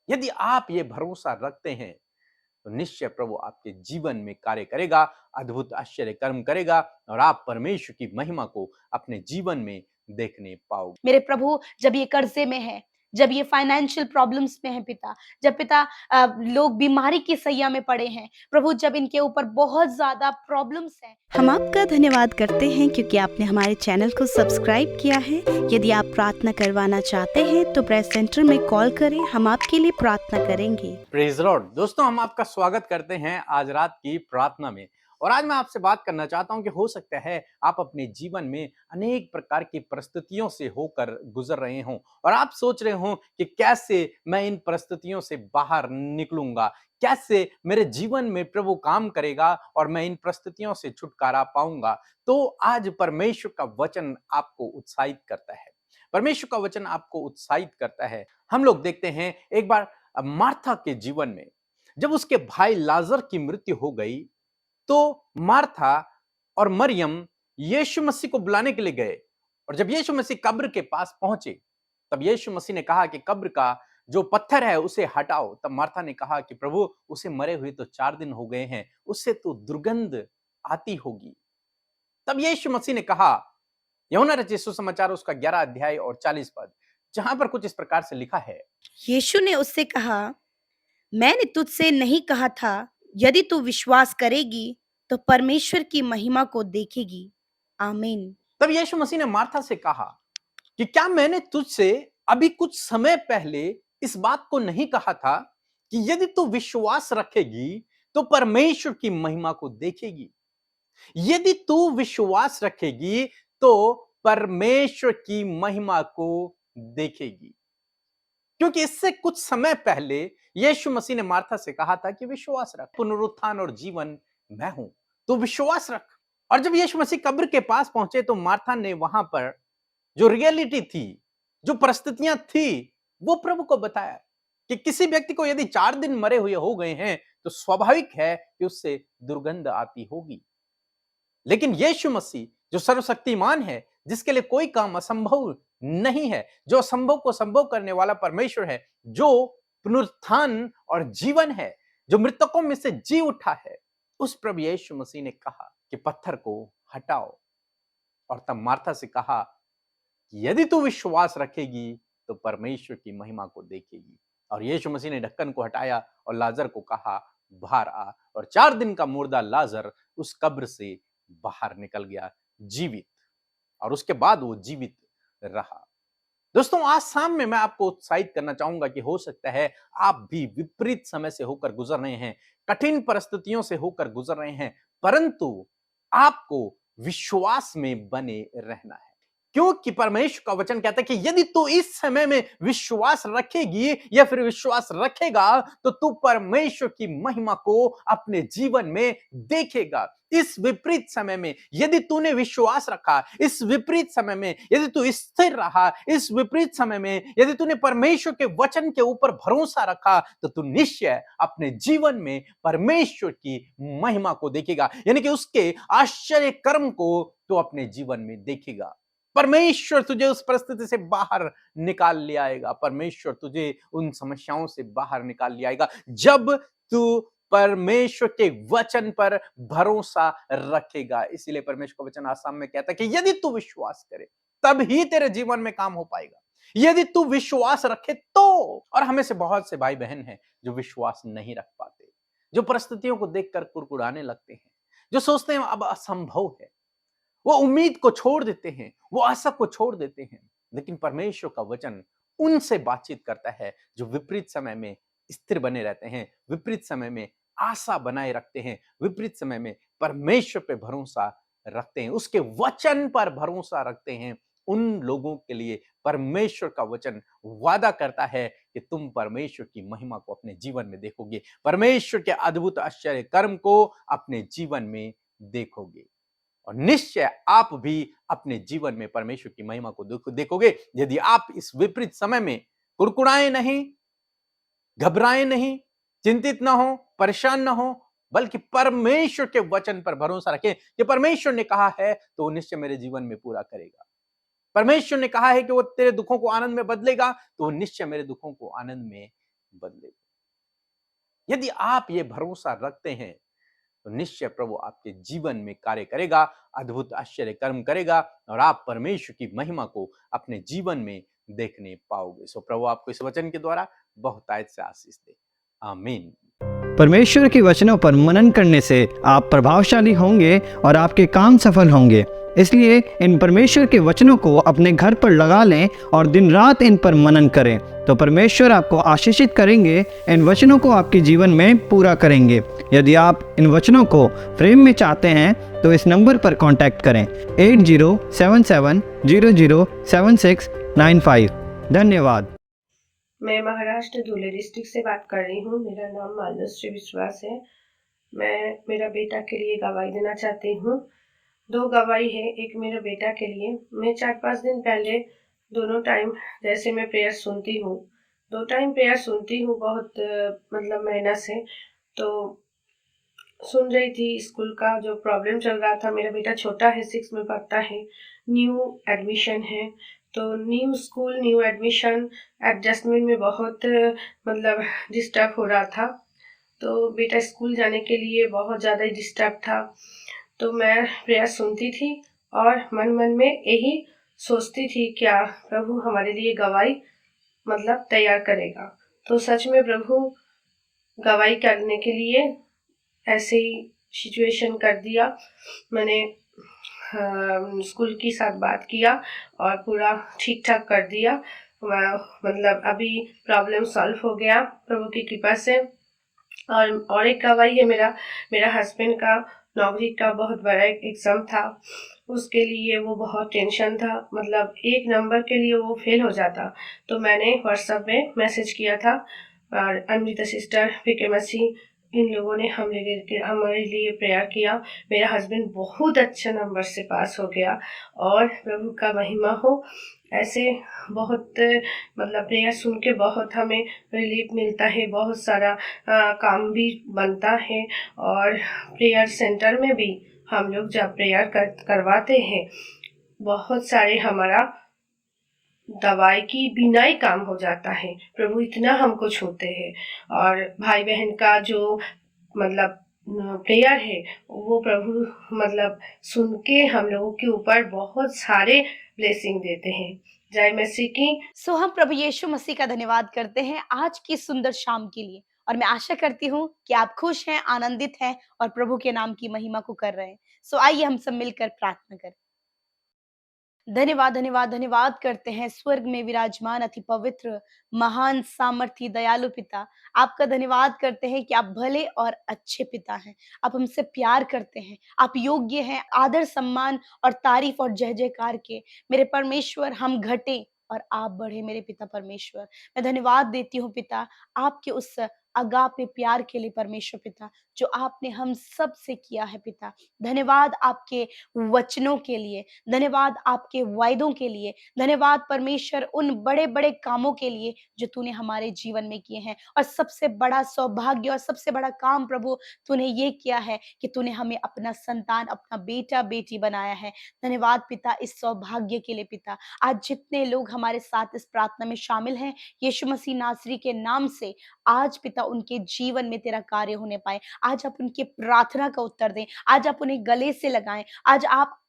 यदि आप ये भरोसा रखते हैं तो निश्चय प्रभु आपके जीवन में कार्य करेगा, अद्भुत आश्चर्य कर्म करेगा और आप परमेश्वर की महिमा को अपने जीवन में देखने पाओगे। मेरे प्रभु, जब ये कर्जे में है, जब ये फाइनेंशियल प्रॉब्लम्स में है पिता, जब पिता लोग बीमारी की सैया में पड़े हैं, प्रभु जब इनके ऊपर बहुत ज़्यादा प्रॉब्लम्स हैं। हम आपका धन्यवाद करते हैं क्योंकि आपने हमारे चैनल को सब्सक्राइब किया है। यदि आप प्रार्थना करवाना चाहते हैं तो प्रेस सेंटर में कॉल करें, हम आपके लिए प्रार्थना करेंगे। Praise Lord. दोस्तों, हम आपका स्वागत करते हैं आज रात की प्रार्थना में। और आज मैं आपसे बात करना चाहता हूं कि हो सकता है आप अपने जीवन में अनेक प्रकार की परिस्थितियों से होकर गुजर रहे हों और आप सोच रहे हों कि कैसे मैं इन परिस्थितियों से बाहर निकलूंगा, कैसे मेरे जीवन में प्रभु काम करेगा और मैं इन परिस्थितियों से छुटकारा पाऊंगा। तो आज परमेश्वर का वचन आपको उत्साहित करता है, परमेश्वर का वचन आपको उत्साहित करता है। हम लोग देखते हैं एक बार मार्था के जीवन में जब उसके भाई लाजर की मृत्यु हो गई तो मार्था और मरियम यीशु मसीह को बुलाने के लिए गए। और जब यीशु मसीह कब्र के पास पहुंचे तब यीशु मसीह ने कहा कि कब्र का जो पत्थर है उसे हटाओ। तब मार्था ने कहा कि प्रभु, उसे मरे हुए तो 4 दिन हो गए हैं, उससे तो दुर्गंध आती होगी। तब यीशु मसीह ने कहा, यूहन्ना रचित सुसमाचार उसका 11 अध्याय और 40 पद, जहां पर कुछ इस प्रकार से लिखा है। यीशु ने उससे कहा, मैंने तुझसे नहीं कहा था, यदि तू विश्वास करेगी तो परमेश्वर की महिमा को देखेगी। आमीन। तब यीशु मसीह ने मार्था से कहा कि क्या मैंने तुझसे अभी कुछ समय पहले इस बात को नहीं कहा था कि यदि तू विश्वास रखेगी तो परमेश्वर की महिमा को देखेगी। यदि तू विश्वास रखेगी तो परमेश्वर की महिमा को देखेगी। क्योंकि इससे कुछ समय पहले यीशु मसीह ने मार्था से कहा था कि विश्वास रख, पुनरुत्थान और जीवन मैं हूं, तो विश्वास रख। और जब यीशु मसीह कब्र के पास पहुंचे तो मार्था ने वहां पर जो रियलिटी थी, जो परिस्थितियां थी, वो प्रभु को बताया कि किसी व्यक्ति को यदि 4 दिन मरे हुए हो गए हैं तो स्वाभाविक है कि उससे दुर्गंध आती होगी। लेकिन यीशु मसीह जो सर्वशक्तिमान है, जिसके लिए कोई काम असंभव नहीं है, जो असंभव को संभव करने वाला परमेश्वर है, जो पुनरुत्थान और जीवन है, जो मृतकों में से जी उठा है, उस प्रभु यीशु मसीह ने कहा कि पत्थर को हटाओ। और तब मार्था से कहा कि यदि तू विश्वास रखेगी तो परमेश्वर की महिमा को देखेगी। और यीशु मसीह ने ढक्कन को हटाया और लाजर को कहा, बाहर आ। और 4 दिन का मुर्दा लाजर उस कब्र से बाहर निकल गया जीवित, और उसके बाद वो जीवित रहा। दोस्तों, आज शाम में मैं आपको उत्साहित करना चाहूंगा कि हो सकता है आप भी विपरीत समय से होकर गुजर रहे हैं, कठिन परिस्थितियों से होकर गुजर रहे हैं, परंतु आपको विश्वास में बने रहना है। क्योंकि परमेश्वर का वचन कहता है कि यदि तू इस समय में विश्वास रखेगी या फिर विश्वास रखेगा तो तू परमेश्वर की महिमा को अपने जीवन में देखेगा। इस विपरीत समय में यदि तूने विश्वास रखा, इस विपरीत समय में यदि तू स्थिर रहा, इस विपरीत समय में यदि तूने परमेश्वर के वचन के ऊपर भरोसा रखा तो तू निश्चय अपने जीवन में परमेश्वर की महिमा को देखेगा, यानी कि उसके आश्चर्य कर्म को तू अपने जीवन में देखेगा। परमेश्वर तुझे उस परिस्थिति से बाहर निकाल ले आएगा, परमेश्वर तुझे उन समस्याओं से बाहर निकाल ले आएगा जब तू परमेश्वर के वचन पर भरोसा रखेगा। इसीलिए परमेश्वर का वचन आसाम में कहता है कि यदि तू विश्वास करे तब ही तेरे जीवन में काम हो पाएगा, यदि तू विश्वास रखे तो। और हमें से बहुत से भाई बहन हैं जो विश्वास नहीं रख पाते, जो परिस्थितियों को देखकर कुड़कुड़ाने लगते हैं, जो सोचते हैं अब असंभव है, वो उम्मीद को छोड़ देते हैं, वो आशा को छोड़ देते हैं। लेकिन परमेश्वर का वचन उनसे बातचीत करता है जो विपरीत समय में स्थिर बने रहते हैं, विपरीत समय में आशा बनाए रखते हैं, विपरीत समय में परमेश्वर पे भरोसा रखते हैं, उसके वचन पर भरोसा रखते हैं। उन लोगों के लिए परमेश्वर का वचन वादा करता है कि तुम परमेश्वर की महिमा को अपने जीवन में देखोगे, परमेश्वर के अद्भुत आश्चर्य कर्म को अपने जीवन में देखोगे। और निश्चय आप भी अपने जीवन में परमेश्वर की महिमा को देखोगे यदि आप इस विपरीत समय में कुड़कुड़ाए नहीं, घबराए नहीं, चिंतित ना हो, परेशान ना हो, बल्कि परमेश्वर के वचन पर भरोसा रखें कि परमेश्वर ने कहा है तो वो निश्चय मेरे जीवन में पूरा करेगा। परमेश्वर ने कहा है कि वो तेरे दुखों को आनंद में बदलेगा तो वो निश्चय मेरे दुखों को आनंद में बदलेगा। यदि आप ये भरोसा रखते हैं तो निश्चय प्रभु आपके जीवन में कार्य करेगा, अद्भुत आश्चर्य कर्म करेगा और आप परमेश्वर की महिमा को अपने जीवन में देखने पाओगे। सो प्रभु आपको इस वचन के द्वारा बहुतायत से आशीष दे। आमीन। परमेश्वर के वचनों पर मनन करने से आप प्रभावशाली होंगे और आपके काम सफल होंगे। इसलिए इन परमेश्वर के वचनों को अपने घर पर लगा लें और दिन रात इन पर मनन करें, तो परमेश्वर आपको आशीषित करेंगे, इन वचनों को आपके जीवन में पूरा करेंगे। यदि आप इन वचनों को फ्रेम में चाहते हैं तो इस नंबर पर कांटेक्ट करें 8077007695। धन्यवाद। मैं महाराष्ट्र धुले डिस्ट्रिक्ट से बात कर रही हूँ। मेरा नाम मालश्री विश्वास है। मैं मेरा बेटा के लिए गवाही देना चाहती हूँ। 2 गवाही है। एक मेरे बेटा के लिए, मैं 4-5 दिन पहले दोनों टाइम जैसे मैं प्रेयर सुनती हूँ, 2 टाइम प्रेयर सुनती हूँ बहुत मतलब महीना से, तो सुन रही थी। स्कूल का जो प्रॉब्लम चल रहा था, मेरा बेटा छोटा है, 6 में पढ़ता है, न्यू एडमिशन है, तो new school new admission adjustment में बहुत मतलब डिस्टर्ब हो रहा था। तो बेटा स्कूल जाने के लिए बहुत ज़्यादा ही डिस्टर्ब था। तो मैं प्रेयर सुनती थी और मन मन में यही सोचती थी, क्या प्रभु हमारे लिए गवाही मतलब तैयार करेगा। तो सच में प्रभु गवाही करने के लिए ऐसे ही सिचुएशन कर दिया। मैंने स्कूल की साथ बात किया और पूरा ठीक ठाक कर दिया। मतलब अभी प्रॉब्लम सॉल्व हो गया प्रभु की कृपा से। और एक गवाही है, मेरा हस्बैंड का नौकरी का बहुत बड़ा एग्जाम था, उसके लिए वो बहुत टेंशन था। मतलब 1 नंबर के लिए वो फेल हो जाता। तो मैंने व्हाट्सएप में मैसेज किया था और अमृता सिस्टर, पीके मसीह, इन लोगों ने हमारे लिए प्रेयर किया। मेरा हस्बैंड बहुत अच्छा नंबर से पास हो गया और प्रभु का महिमा हो। ऐसे बहुत मतलब प्रेयर सुन के बहुत हमें रिलीफ मिलता है, बहुत सारा काम भी बनता है। और प्रेयर सेंटर में भी हम लोग जब प्रेयर करवाते हैं, बहुत सारे हमारा दवाई की बिना ही काम हो जाता है। प्रभु इतना हमको छूते हैं। और भाई बहन का जो मतलब प्रेयर है, वो प्रभु मतलब सुन के हम लोगों के ऊपर बहुत सारे ब्लेसिंग देते हैं। जय मसीह की। सो हम प्रभु यीशु मसीह का धन्यवाद करते हैं आज की सुंदर शाम के लिए, और मैं आशा करती हूँ कि आप खुश हैं, आनंदित हैं और प्रभु के नाम की महिमा को कर रहे हैं। सो आइए हम सब मिलकर प्रार्थना करें। धन्यवाद धन्यवाद धन्यवाद करते हैं स्वर्ग में विराजमान अति पवित्र, महान, सामर्थी, दयालु पिता। आपका धन्यवाद करते हैं कि आप भले और अच्छे पिता हैं। आप हमसे प्यार करते हैं, आप योग्य हैं आदर, सम्मान और तारीफ और जय जयकार के। मेरे परमेश्वर, हम घटे और आप बढ़े। मेरे पिता परमेश्वर, मैं धन्यवाद देती हूँ पिता आपके उस अगापे प्यार के लिए परमेश्वर पिता, जो आपने हम सब से किया है पिता। धन्यवाद आपके वचनों के लिए, धन्यवाद आपके वायदों के लिए, धन्यवाद परमेश्वर उन बड़े बड़े कामों के लिए जो तूने हमारे जीवन में किए हैं। और सबसे बड़ा सौभाग्य और सबसे बड़ा काम प्रभु तूने ये किया है कि तूने हमें अपना संतान, अपना बेटा बेटी बनाया है। धन्यवाद पिता इस सौभाग्य के लिए पिता। आज जितने लोग हमारे साथ इस प्रार्थना में शामिल हैं, यीशु मसीह नासरी के नाम से आज पिता उनके जीवन में तेरा कार्य होने पाए। आज आप उनकी प्रार्थना का उत्तर दें, आज आप उन्हें गले से लगाएं,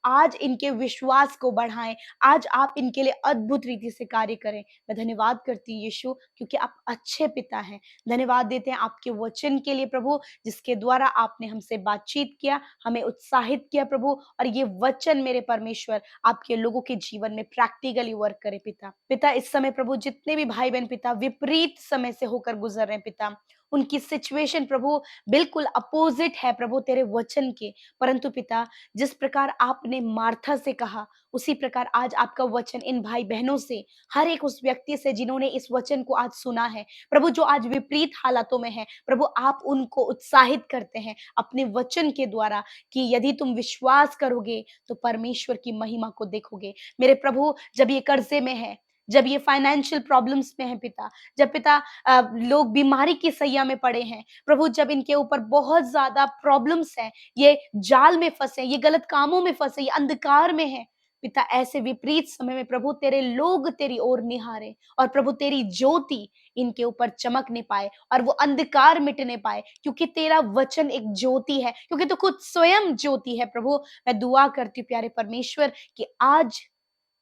आज इनके विश्वास को बढ़ाएं, आज आप इनके लिए अद्भुत रीति से कार्य करें। मैं धन्यवाद करती हूँ यीशु, क्योंकि आप अच्छे पिता हैं। धन्यवाद देते हैं आपके वचन के लिए प्रभु, जिसके द्वारा आपने हमसे बातचीत किया, हमें उत्साहित किया प्रभु। और ये वचन मेरे परमेश्वर आपके लोगों के जीवन में प्रैक्टिकली वर्क करे पिता। इस समय प्रभु जितने भी भाई बहन पिता विपरीत समय से होकर गुजर रहे हैं पिता, उनकी सिचुएशन प्रभु बिल्कुल अपोजिट है प्रभु तेरे वचन के, परंतु पिता जिस प्रकार आपने मार्था से कहा, उसी प्रकार आज आपका वचन इन भाई बहनों से, हर एक उस व्यक्ति से जिन्होंने इस वचन को आज सुना है प्रभु, जो आज विपरीत हालातों में है प्रभु, आप उनको उत्साहित करते हैं अपने वचन के द्वारा कि यदि तुम विश्वास करोगे तो परमेश्वर की महिमा को देखोगे। मेरे प्रभु, जब ये कर्जे में है, जब ये फाइनेंशियल प्रॉब्लम्स में है पिता, जब पिता लोग बीमारी की सैया में पड़े हैं प्रभु, जब इनके ऊपर बहुत ज्यादा प्रॉब्लम्स हैं, ये जाल में फंसे, ये गलत कामों में फंसे, ये अंधकार में है, पिता ऐसे विपरीत समय में प्रभु तेरे लोग तेरी ओर निहारे और प्रभु तेरी ज्योति इनके ऊपर चमकने पाए और वो अंधकार मिटने पाए, क्योंकि तेरा वचन एक ज्योति है, क्योंकि तू खुद स्वयं ज्योति है। प्रभु मैं दुआ करती हूँ प्यारे परमेश्वर कि आज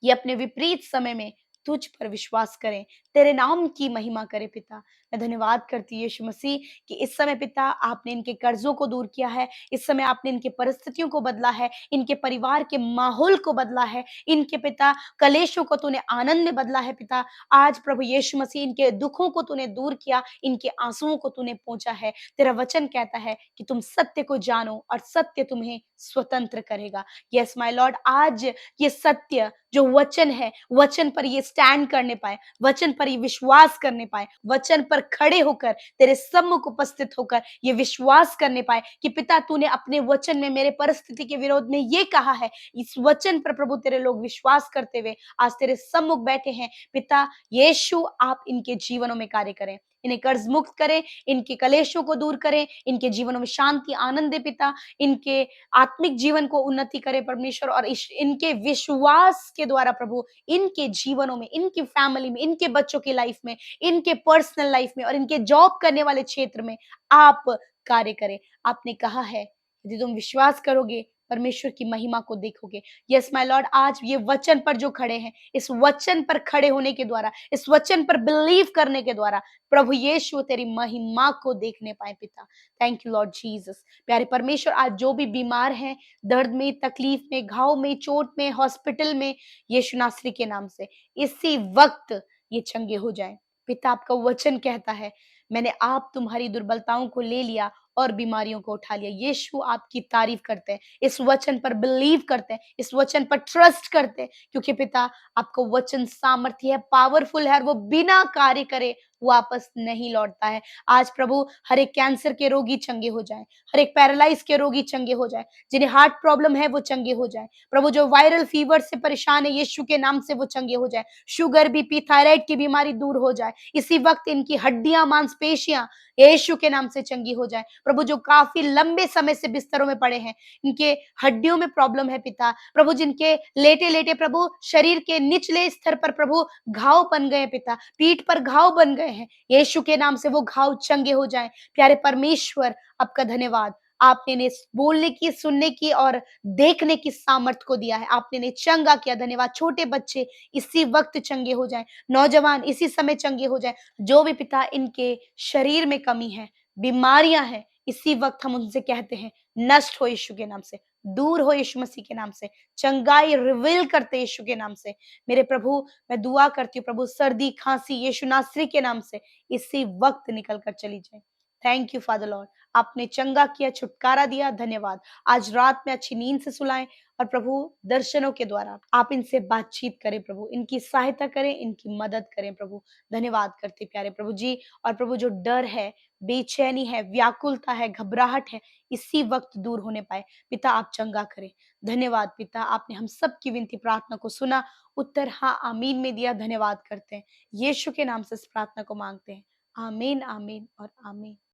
ये अपने विपरीत समय में तुझ पर विश्वास करें, तेरे नाम की महिमा करें। पिता मैं धन्यवाद करती हूँ यीशु मसीह कि इस समय पिता आपने इनके कर्जों को दूर किया है, इस समय आपने इनके परिस्थितियों को बदला है, इनके परिवार के माहौल को बदला है, इनके पिता कलेशों को तूने आनंद में बदला है। पिता आज प्रभु यीशु मसीह इनके दुखों को तूने दूर किया, इनके आंसुओं को तूने पहुंचा है। तेरा वचन कहता है कि तुम सत्य को जानो और सत्य तुम्हें स्वतंत्र करेगा। यस माय लॉर्ड, आज ये सत्य जो वचन है, वचन पर ये स्टैंड करने पाए, वचन पर ये विश्वास करने पाए, वचन पर खड़े होकर तेरे सम्मुख उपस्थित होकर ये विश्वास करने पाए कि पिता तूने अपने वचन में मेरे परिस्थिति के विरोध में ये कहा है। इस वचन पर प्रभु तेरे लोग विश्वास करते हुए आज तेरे सम्मुख बैठे हैं। पिता यीशु आप इनके जीवनों में कार्य करें, इन्हें कर्ज मुक्त करें, इनके कलेशों को दूर करें, इनके जीवनों में शांति आनंद दे पिता, इनके आत्मिक जीवन को उन्नति करे परमेश्वर, और इनके विश्वास के द्वारा प्रभु इनके जीवनों में, इनकी फैमिली में, इनके बच्चों की लाइफ में, इनके पर्सनल लाइफ में और इनके जॉब करने वाले क्षेत्र में आप कार्य करें। आपने कहा है यदि तुम विश्वास करोगे परमेश्वर की महिमा को देखोगे। यस माय लॉर्ड, आज ये वचन पर जो खड़े हैं, इस वचन पर खड़े होने के द्वारा, इस वचन पर बिलीव करने के द्वारा प्रभु यीशु तेरी महिमा को देखने पाए। पिता थैंक यू लॉर्ड जीसस। प्यारे परमेश्वर, आज जो भी बीमार हैं, दर्द में, तकलीफ में, घाव में, चोट में, हॉस्पिटल में, यीशु नासरी के नाम से इसी वक्त ये चंगे हो जाएं। पिता आपका वचन कहता है मैंने आप तुम्हारी दुर्बलताओं को ले लिया और बीमारियों को उठा लिया। यीशु आपकी तारीफ करते हैं, इस वचन पर बिलीव करते हैं, इस वचन पर ट्रस्ट करते हैं, क्योंकि पिता आपका वचन सामर्थ्य है, पावरफुल है और वो बिना कार्य करे वापस नहीं लौटता है। आज प्रभु हर एक कैंसर के रोगी चंगे हो जाएं, हर एक पैरालाइज के रोगी चंगे हो जाएं, जिन्हें हार्ट प्रॉब्लम है वो चंगे हो जाएं। प्रभु जो वायरल फीवर से परेशान है यीशु के नाम से वो चंगे हो जाएं। शुगर, बीपी, थायराइड की बीमारी दूर हो जाए। इसी वक्त इनकी हड्डियां, मांसपेशियां यीशु के नाम से चंगी हो जाए। प्रभु जो काफी लंबे समय से बिस्तरों में पड़े हैं, इनके हड्डियों में प्रॉब्लम है पिता, प्रभु जिनके लेटे लेटे प्रभु शरीर के निचले स्तर पर प्रभु घाव बन गए पिता, पीठ पर घाव बन गए हैं, यीशु के नाम से वो घाव चंगे हो जाएं। प्यारे परमेश्वर आपका धन्यवाद, आपने इन्हें बोलने की, सुनने की और देखने की सामर्थ को दिया है। आपने इन्हें चंगा किया, धन्यवाद। छोटे बच्चे इसी वक्त चंगे हो जाएं, नौजवान इसी समय चंगे हो जाएं। जो भी पिता इनके शरीर में कमी है, बीमारियां हैं, इसी वक्त हम उनसे कहते हैं नष्ट हो यीशु के नाम से, दूर हो यीशु मसीह के नाम से, चंगाई रिवील करते यीशु के नाम से। मेरे प्रभु मैं दुआ करती हूँ प्रभु, सर्दी खांसी यीशु नासरी के नाम से इसी वक्त निकल कर चली जाए। थैंक यू फादर लॉर्ड, आपने चंगा किया, छुटकारा दिया, धन्यवाद। आज रात में अच्छी नींद से सुलाएं और प्रभु दर्शनों के द्वारा आप इनसे बातचीत करें प्रभु, इनकी सहायता करें, इनकी मदद करें प्रभु। धन्यवाद करते प्यारे प्रभु जी। और प्रभु जो डर है, बेचैनी है, व्याकुलता है, घबराहट है, इसी वक्त दूर होने पाए पिता, आप चंगा करें। धन्यवाद पिता, आपने हम सब की विनती प्रार्थना को सुना, उत्तर हाँ आमीन में दिया। धन्यवाद करते हैं, यीशु के नाम से इस प्रार्थना को मांगते हैं। आमीन, आमीन और आमीन।